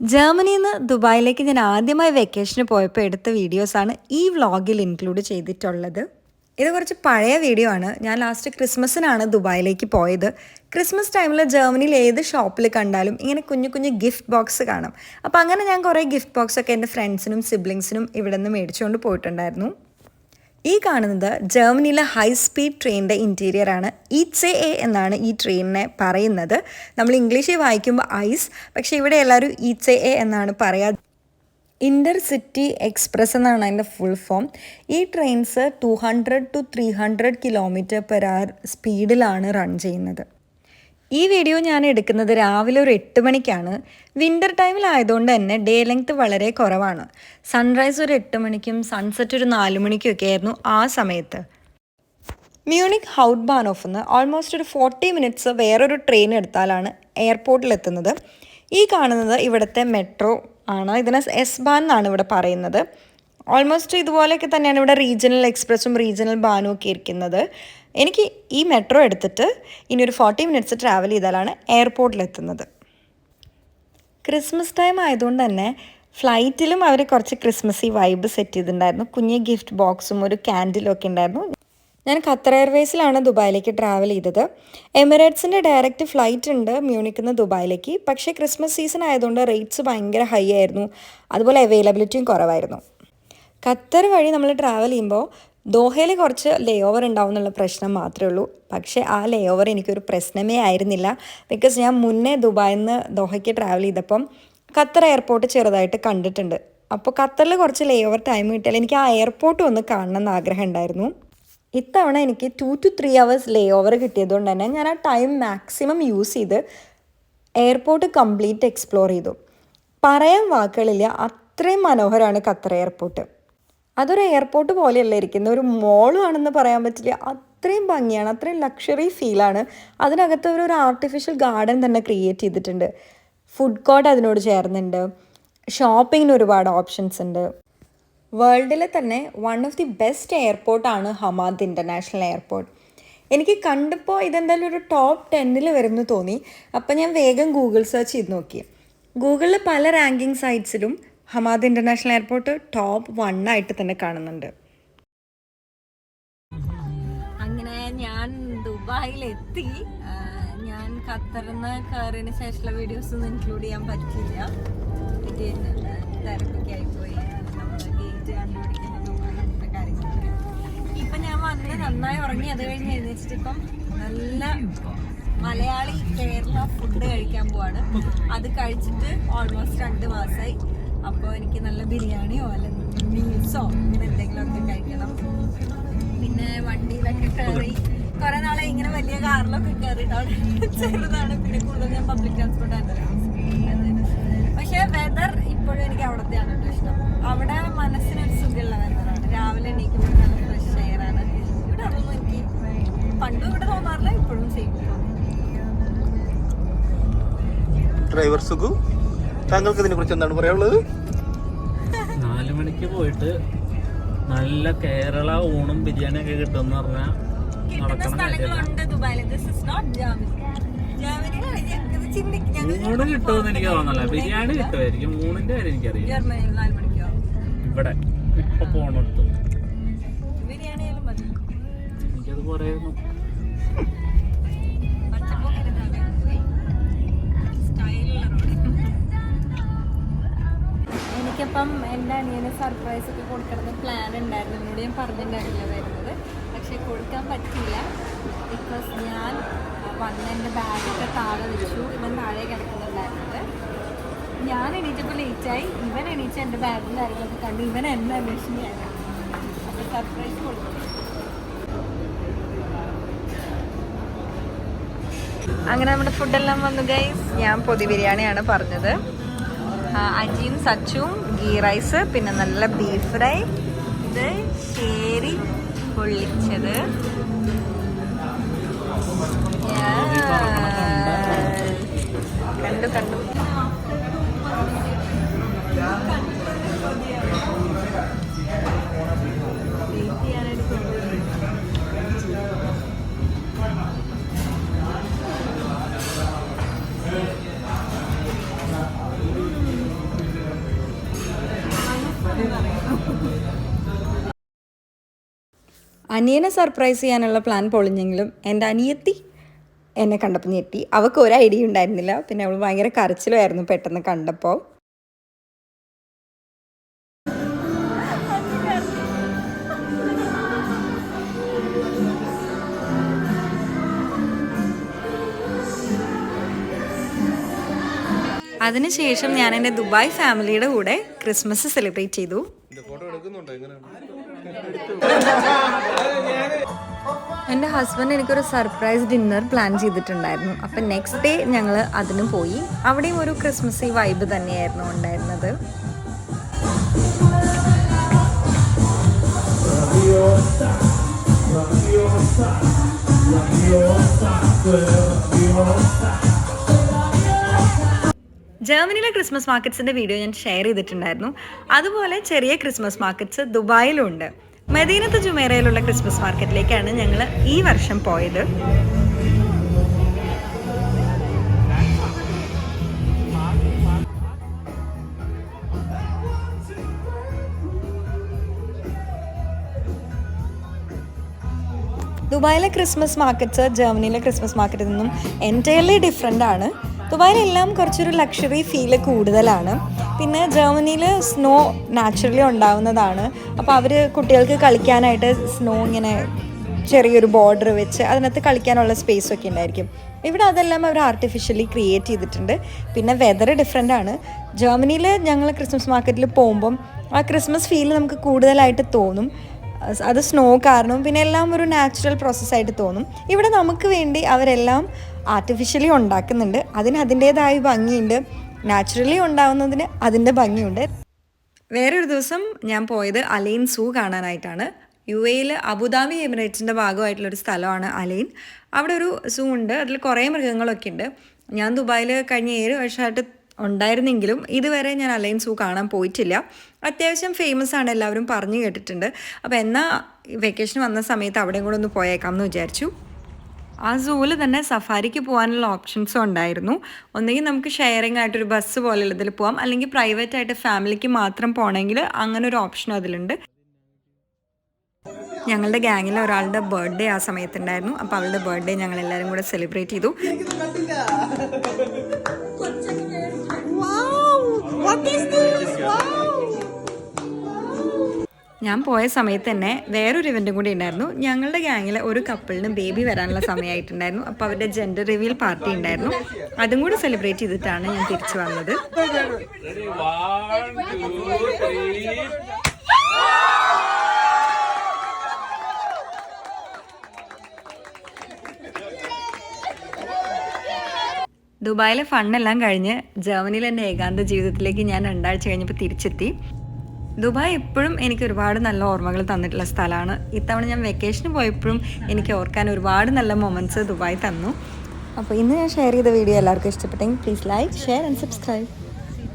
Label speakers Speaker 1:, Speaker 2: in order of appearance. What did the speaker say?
Speaker 1: ജർമ്മനിയിൽ നിന്ന് ദുബായിലേക്ക് ഞാൻ ആദ്യമായി വെക്കേഷന് പോയപ്പോൾ എടുത്ത വീഡിയോസാണ് ഈ വ്ളോഗിൽ ഇൻക്ലൂഡ് ചെയ്തിട്ടുള്ളത്. ഇത് കുറച്ച് പഴയ വീഡിയോ ആണ്. ഞാൻ ലാസ്റ്റ് ക്രിസ്മസിനാണ് ദുബായിലേക്ക് പോയത്. ക്രിസ്മസ് ടൈമിൽ ജർമ്മനിയിൽ ഏത് ഷോപ്പിൽ കണ്ടാലും ഇങ്ങനെ കുഞ്ഞു കുഞ്ഞു ഗിഫ്റ്റ് ബോക്സ് കാണാം. അപ്പോൾ അങ്ങനെ ഞാൻ കുറേ ഗിഫ്റ്റ് ബോക്സൊക്കെ എൻ്റെ ഫ്രണ്ട്സിനും സിബ്ലിങ്സിനും ഇവിടെ നിന്ന് മേടിച്ചുകൊണ്ട് പോയിട്ടുണ്ടായിരുന്നു. ഈ കാണുന്നത് ജർമ്മനിയിലെ ഹൈ സ്പീഡ് ട്രെയിനിൻ്റെ ഇൻറ്റീരിയറാണ്. ICE എന്നാണ് ഈ ട്രെയിനിനെ പറയുന്നത്. നമ്മൾ ഇംഗ്ലീഷിൽ വായിക്കുമ്പോൾ ഐസ്, പക്ഷേ ഇവിടെ എല്ലാവരും ICE എന്നാണ് പറയുക. ഇൻ്റർ സിറ്റി എക്സ്പ്രസ് എന്നാണ് അതിൻ്റെ ഫുൾ ഫോം. ഈ ട്രെയിൻസ് 200 to 300 km/h സ്പീഡിലാണ് റൺ ചെയ്യുന്നത്. ഈ വീഡിയോ ഞാൻ എടുക്കുന്നത് രാവിലെ ഒരു 8 മണിക്കാണ്. വിൻ്റർ ടൈമിലായതുകൊണ്ട് തന്നെ ഡേ ലെങ്ത് വളരെ കുറവാണ്. സൺറൈസ് ഒരു 8 മണിക്കും സൺസെറ്റ് ഒരു 4 മണിക്കും ഒക്കെ ആയിരുന്നു ആ സമയത്ത്. മ്യൂണിക് ഹൗട്ട്ബാനോഫ് നിന്ന് ഓൾമോസ്റ്റ് ഒരു 40 മിനിറ്റ്സ് വേറൊരു ട്രെയിൻ എടുത്താലാണ് എയർപോർട്ടിലെത്തുന്നത്. ഈ കാണുന്നത് ഇവിടുത്തെ മെട്രോ ആണ്. ഇതിനെ S-ബാൻ എന്നാണ് ഇവിടെ പറയുന്നത്. ഓൾമോസ്റ്റ് ഇതുപോലെയൊക്കെ തന്നെയാണ് ഇവിടെ റീജിയണൽ എക്സ്പ്രസ്സും റീജിയണൽ ബാനും ഒക്കെ ഇരിക്കുന്നത്. എനിക്ക് ഈ മെട്രോ എടുത്തിട്ട് ഇനി ഒരു 40 മിനിറ്റ്സ് ട്രാവൽ ചെയ്താലാണ് എയർപോർട്ടിലെത്തുന്നത്. ക്രിസ്മസ് ടൈം ആയതുകൊണ്ട് തന്നെ ഫ്ലൈറ്റിലും അവർ കുറച്ച് ക്രിസ്മസി വൈബ് സെറ്റ് ചെയ്തിട്ടുണ്ടായിരുന്നു. കുഞ്ഞ് ഗിഫ്റ്റ് ബോക്സും ഒരു ക്യാൻഡിലും ഒക്കെ ഉണ്ടായിരുന്നു. ഞാൻ ഖത്തർ എയർവേസിലാണ് ദുബായിലേക്ക് ട്രാവൽ ചെയ്തത്. എമിറേറ്റ്സിൻ്റെ ഡയറക്റ്റ് ഫ്ലൈറ്റ് ഉണ്ട് മ്യൂണിക്കിൽ നിന്ന് ദുബായിലേക്ക്. പക്ഷേ ക്രിസ്മസ് സീസൺ ആയതുകൊണ്ട് റേറ്റ്സ് ഭയങ്കര ഹൈ ആയിരുന്നു. അതുപോലെ അവൈലബിലിറ്റിയും കുറവായിരുന്നു. ഖത്തർ വഴി നമ്മൾ ട്രാവൽ ചെയ്യുമ്പോൾ ദോഹയിൽ കുറച്ച് ലേ ഓവർ ഉണ്ടാവും എന്നുള്ള പ്രശ്നം മാത്രമേ ഉള്ളൂ. പക്ഷേ ആ ലേ ഓവർ എനിക്കൊരു പ്രശ്നമേ ആയിരുന്നില്ല. ബിക്കോസ് ഞാൻ മുന്നേ ദുബായിൽ നിന്ന് ദോഹയ്ക്ക് ട്രാവൽ ചെയ്തപ്പം ഖത്തർ എയർപോർട്ട് ചെറുതായിട്ട് കണ്ടിട്ടുണ്ട്. അപ്പോൾ ഖത്തറിൽ കുറച്ച് ലേ ഓവർ ടൈം കിട്ടിയാൽ എനിക്ക് ആ എയർപോർട്ട് ഒന്ന് കാണണം എന്ന് ആഗ്രഹം ഉണ്ടായിരുന്നു. ഇത്തവണ എനിക്ക് 2 to 3 hours ലേ ഓവർ കിട്ടിയതുകൊണ്ട് തന്നെ ഞാൻ ആ ടൈം മാക്സിമം യൂസ് ചെയ്ത് എയർപോർട്ട് കംപ്ലീറ്റ് എക്സ്പ്ലോർ ചെയ്തു. പറയാൻ വാക്കുകളില്ല, അത്രയും മനോഹരമാണ് ഖത്തർ എയർപോർട്ട്. അതൊരു എയർപോർട്ട് പോലെയല്ല ഇരിക്കുന്നത്, ഒരു മോളും ആണെന്ന് പറയാൻ പറ്റില്ല. അത്രയും ഭംഗിയാണ്, അത്രയും ലക്ഷറി ഫീലാണ്. അതിനകത്ത് ഒരു ആർട്ടിഫിഷ്യൽ ഗാർഡൻ തന്നെ ക്രിയേറ്റ് ചെയ്തിട്ടുണ്ട്. ഫുഡ് കോർട്ട് അതിനോട് ചേർന്നുണ്ട്. ഷോപ്പിങ്ങിന് ഒരുപാട് ഓപ്ഷൻസ് ഉണ്ട്. വേൾഡിലെ തന്നെ വൺ ഓഫ് ദി ബെസ്റ്റ് എയർപോർട്ടാണ് ഹമാദ് ഇൻ്റർനാഷണൽ എയർപോർട്ട്. എനിക്ക് കണ്ടപ്പോൾ ഇതെന്തായാലും ഒരു ടോപ്പ് 10 വരുമെന്ന് തോന്നി. അപ്പം ഞാൻ വേഗം ഗൂഗിൾ സെർച്ച് ചെയ്ത് നോക്കി. ഗൂഗിളിൽ പല റാങ്കിങ് സൈറ്റ്സിലും ഹമാദ് ഇൻ്റർനാഷണൽ എയർപോർട്ട് ടോപ്പ് 1 ആയിട്ട് തന്നെ കാണുന്നുണ്ട്. അങ്ങനെ ഞാൻ ദുബായിലെത്തി. ഞാൻ ഖത്തറിൽ നിന്ന് കയറിയതിന് ശേഷമുള്ള വീഡിയോസ് ഒന്നും ഇൻക്ലൂഡ് ചെയ്യാൻ പറ്റില്ല. തിരക്കൊക്കെ ആയിപ്പോയി. നമ്മൾ ഗേറ്റ് കണ്ടുപിടിക്കുന്നതും അങ്ങനത്തെ കാര്യങ്ങളൊക്കെ. ഇപ്പം ഞാൻ വന്ന് നന്നായി ഉറങ്ങി. അത് കഴിഞ്ഞ് എഴുന്നേച്ചിട്ട് ഇപ്പം നല്ല മലയാളി കേരള ഫുഡ് കഴിക്കാൻ പോവാണ്. അത് കഴിച്ചിട്ട് ഓൾമോസ്റ്റ് 2 മാസമായി. അപ്പോൾ എനിക്ക് നല്ല ബിരിയാണിയോ അല്ലെങ്കിൽ മീൽസോ ഇങ്ങനെ എന്തെങ്കിലുമൊക്കെ കഴിക്കണം. പിന്നെ വണ്ടിയിലൊക്കെ കയറി കുറേ നാളെ ഇങ്ങനെ വലിയ കാറിലൊക്കെ കയറിയിട്ടാണ് ചെറുതാണ്. പിന്നെ കൂടുതൽ ഞാൻ പബ്ലിക് ട്രാൻസ്പോർട്ടാണ്. പക്ഷേ വെതർ ഇപ്പോഴും എനിക്ക് അവിടത്തെയാണ് ഇഷ്ടം. അവിടെ മനസ്സിനൊരു സുഖമുള്ള വെതറാണ്. രാവിലെ എണീക്കുമ്പോൾ നല്ല ഫ്രഷ് എയറാണ്. ഇവിടെ അതൊന്നും എനിക്ക് പണ്ടും ഇവിടെ തോന്നാറില്ല, ഇപ്പോഴും ചെയ്യും.
Speaker 2: ഡ്രൈവർ സുഖു, താങ്കൾക്ക് ഇതിനെ കുറിച്ച് എന്താണ് പറയാനുള്ളത്?
Speaker 3: 4 മണിക്ക് പോയിട്ട് നല്ല കേരള ഊണും ബിരിയാണി ഒക്കെ കിട്ടുമെന്ന് പറഞ്ഞാൽ ഊണ് കിട്ടുമെന്ന് എനിക്ക് തോന്നല. ബിരിയാണി കിട്ടുമായിരിക്കും. ഊണിന്റെ കാര്യം എനിക്കറിയാം. ഇവിടെ ഇപ്പൊ പോണടുത്ത് എനിക്കത് പറയുന്നു.
Speaker 1: എനിക്കപ്പം എൻ്റെ അനിയന് സർപ്രൈസ് ഒക്കെ കൊടുക്കണമെന്ന് പ്ലാൻ ഉണ്ടായിരുന്നു. എന്നോട് ഞാൻ പറഞ്ഞിട്ടുണ്ടായിരുന്നില്ല വരുന്നത്. പക്ഷേ കൊടുക്കാൻ പറ്റിയില്ല. ബിക്കോസ് ഞാൻ വന്ന് എൻ്റെ ബാഗൊക്കെ താഴെ വെച്ചു. ഇവൻ താഴെ കിടക്കുന്നുണ്ടായിരുന്നത്. ഞാൻ എണീറ്റപ്പോൾ ലേറ്റായി. ഇവൻ എണീച്ച എൻ്റെ ബാഗും കാര്യങ്ങളൊക്കെ കണ്ട് ഇവൻ എന്നെ അന്വേഷിക്കുകയാണ്. അപ്പോൾ സർപ്രൈസ് കൊടുത്തു. അങ്ങനെ നമ്മുടെ ഫുഡെല്ലാം വന്നു ഗൈസ്. ഞാൻ പൊതി ബിരിയാണിയാണ് പറഞ്ഞത്. അജിയും സച്ചും ഗീ റൈസ്, പിന്നെ നല്ല ബീഫ് ഫ്രൈ, ഇത് ശേരി പൊള്ളിച്ചത്, കണ്ടു കണ്ടു. അനിയനെ സർപ്രൈസ് ചെയ്യാനുള്ള പ്ലാൻ പൊളിഞ്ഞെങ്കിലും എൻ്റെ അനിയത്തി എന്നെ കണ്ടപ്പോൾ ഞെട്ടി. അവൾക്ക് ഒരു ഐഡിയ ഉണ്ടായിരുന്നില്ല. പിന്നെ അവൾ ഭയങ്കര കരച്ചിലുമായിരുന്നു പെട്ടെന്ന് കണ്ടപ്പോൾ. അതിനുശേഷം ഞാൻ എൻ്റെ ദുബായ് ഫാമിലിയുടെ കൂടെ ക്രിസ്മസ് സെലിബ്രേറ്റ് ചെയ്തു. എൻ്റെ ഹസ്ബൻഡ് എനിക്കൊരു സർപ്രൈസ് ഡിന്നർ പ്ലാൻ ചെയ്തിട്ടുണ്ടായിരുന്നു. അപ്പം നെക്സ്റ്റ് ഡേ ഞങ്ങൾ അതിന് പോയി. അവിടെയും ഒരു ക്രിസ്മസ് വൈബ് തന്നെയായിരുന്നു ഉണ്ടായിരുന്നത്. ജർമ്മനിയിലെ ക്രിസ്മസ് മാർക്കറ്റ്സിൻ്റെ വീഡിയോ ഞാൻ ഷെയർ ചെയ്തിട്ടുണ്ടായിരുന്നു. അതുപോലെ ചെറിയ ക്രിസ്മസ് മാർക്കറ്റ്സ് ദുബായിലുണ്ട്. മദീനത്ത് ജുമേറയിലുള്ള ക്രിസ്മസ് മാർക്കറ്റിലേക്കാണ് ഞങ്ങൾ ഈ വർഷം പോയത്. ദുബായിലെ ക്രിസ്മസ് മാർക്കറ്റ്സ് ജർമ്മനിയിലെ ക്രിസ്മസ് മാർക്കറ്റിൽ നിന്നും എൻറ്റയർലി ഡിഫറെൻ്റ് ആണ്. ദുബായിലെല്ലാം കുറച്ചൊരു ലക്ഷറി ഫീല് കൂടുതലാണ്. പിന്നെ ജർമ്മനിയിൽ സ്നോ നാച്ചുറലി ഉണ്ടാവുന്നതാണ്. അപ്പോൾ അവർ കുട്ടികൾക്ക് കളിക്കാനായിട്ട് സ്നോ ഇങ്ങനെ ചെറിയൊരു ബോർഡർ വെച്ച് അതിനകത്ത് കളിക്കാനുള്ള സ്പേസൊക്കെ ഉണ്ടായിരിക്കും. ഇവിടെ അതെല്ലാം അവർ ആർട്ടിഫിഷ്യലി ക്രിയേറ്റ് ചെയ്തിട്ടുണ്ട്. പിന്നെ വെതർ ഡിഫറെൻ്റ് ആണ്. ജർമ്മനിയിൽ ഞങ്ങൾ ക്രിസ്മസ് മാർക്കറ്റിൽ പോകുമ്പം ആ ക്രിസ്മസ് ഫീൽ നമുക്ക് കൂടുതലായിട്ട് തോന്നും. അത് സ്നോ കാരണം പിന്നെ എല്ലാം ഒരു നാച്ചുറൽ പ്രോസസ്സായിട്ട് തോന്നും. ഇവിടെ നമുക്ക് വേണ്ടി അവരെല്ലാം ആർട്ടിഫിഷ്യലി ഉണ്ടാക്കുന്നുണ്ട്. അതിന് അതിൻ്റേതായ ഭംഗിയുണ്ട്. നാച്ചുറലി ഉണ്ടാവുന്നതിന് അതിൻ്റെ ഭംഗിയുണ്ട്. വേറൊരു ദിവസം ഞാൻ പോയത് അലൈൻ സൂ കാണാനായിട്ടാണ്. UAE അബുദാബി എമിറേറ്റ്സിൻ്റെ ഭാഗമായിട്ടുള്ളൊരു സ്ഥലമാണ് അലൈൻ. അവിടെ ഒരു സൂ ഉണ്ട്. അതിൽ കുറേ മൃഗങ്ങളൊക്കെ ഉണ്ട്. ഞാൻ ദുബായിൽ കഴിഞ്ഞ 7 വർഷമായിട്ട് ഉണ്ടായിരുന്നെങ്കിലും ഇതുവരെ ഞാൻ അലൈൻ സൂ കാണാൻ പോയിട്ടില്ല. അത്യാവശ്യം ഫേമസ് ആണ്, എല്ലാവരും പറഞ്ഞു കേട്ടിട്ടുണ്ട്. അപ്പോൾ എന്നാൽ വെക്കേഷൻ വന്ന സമയത്ത് അവിടെയും കൂടെ ഒന്ന് പോയേക്കാം എന്ന് വിചാരിച്ചു. ആ സൂവിൽ തന്നെ സഫാരിക്ക് പോകാനുള്ള ഓപ്ഷൻസും ഉണ്ടായിരുന്നു. ഒന്നുകിൽ നമുക്ക് ഷെയറിംഗ് ആയിട്ടൊരു ബസ് പോലെയുള്ളതിൽ പോകാം, അല്ലെങ്കിൽ പ്രൈവറ്റ് ആയിട്ട് ഫാമിലിക്ക് മാത്രം പോകണമെങ്കിൽ അങ്ങനെ ഒരു ഓപ്ഷനും അതിലുണ്ട്. ഞങ്ങളുടെ ഗ്യാങ്ങിൽ ഒരാളുടെ ബർത്ത്ഡേ ആ സമയത്തുണ്ടായിരുന്നു. അപ്പോൾ അവളുടെ ബർത്ത്ഡേ ഞങ്ങൾ എല്ലാവരും കൂടെ സെലിബ്രേറ്റ് ചെയ്തു. ഞാൻ പോയ സമയത്ത് തന്നെ വേറൊരു ഇവൻറ്റും കൂടി ഉണ്ടായിരുന്നു. ഞങ്ങളുടെ ഗ്യാങ്ങിൽ ഒരു കപ്പിളിന് ബേബി വരാനുള്ള സമയമായിട്ടുണ്ടായിരുന്നു. അപ്പോൾ അവരുടെ ജെൻഡർ റിവീൽ പാർട്ടി ഉണ്ടായിരുന്നു. അതും കൂടി സെലിബ്രേറ്റ് ചെയ്തിട്ടാണ് ഞാൻ തിരിച്ചു വന്നത്. ദുബായിലെ ഫണ്ണെല്ലാം കഴിഞ്ഞ് ജർമ്മനിയിലെ എൻ്റെ ഏകാന്ത ജീവിതത്തിലേക്ക് ഞാൻ 2 ആഴ്ച കഴിഞ്ഞപ്പോൾ തിരിച്ചെത്തി. ദുബായ് എപ്പോഴും എനിക്ക് ഒരുപാട് നല്ല ഓർമ്മകൾ തന്നിട്ടുള്ള സ്ഥലമാണ്. ഇത്തവണ ഞാൻ വെക്കേഷന് പോയപ്പോഴും എനിക്ക് ഓർക്കാൻ ഒരുപാട് നല്ല മൊമെൻറ്റ്സ് ദുബായ് തന്നു. അപ്പോൾ ഇന്ന് ഞാൻ ഷെയർ ചെയ്ത വീഡിയോ എല്ലാവർക്കും ഇഷ്ടപ്പെട്ടെങ്കിൽ please like, share and subscribe.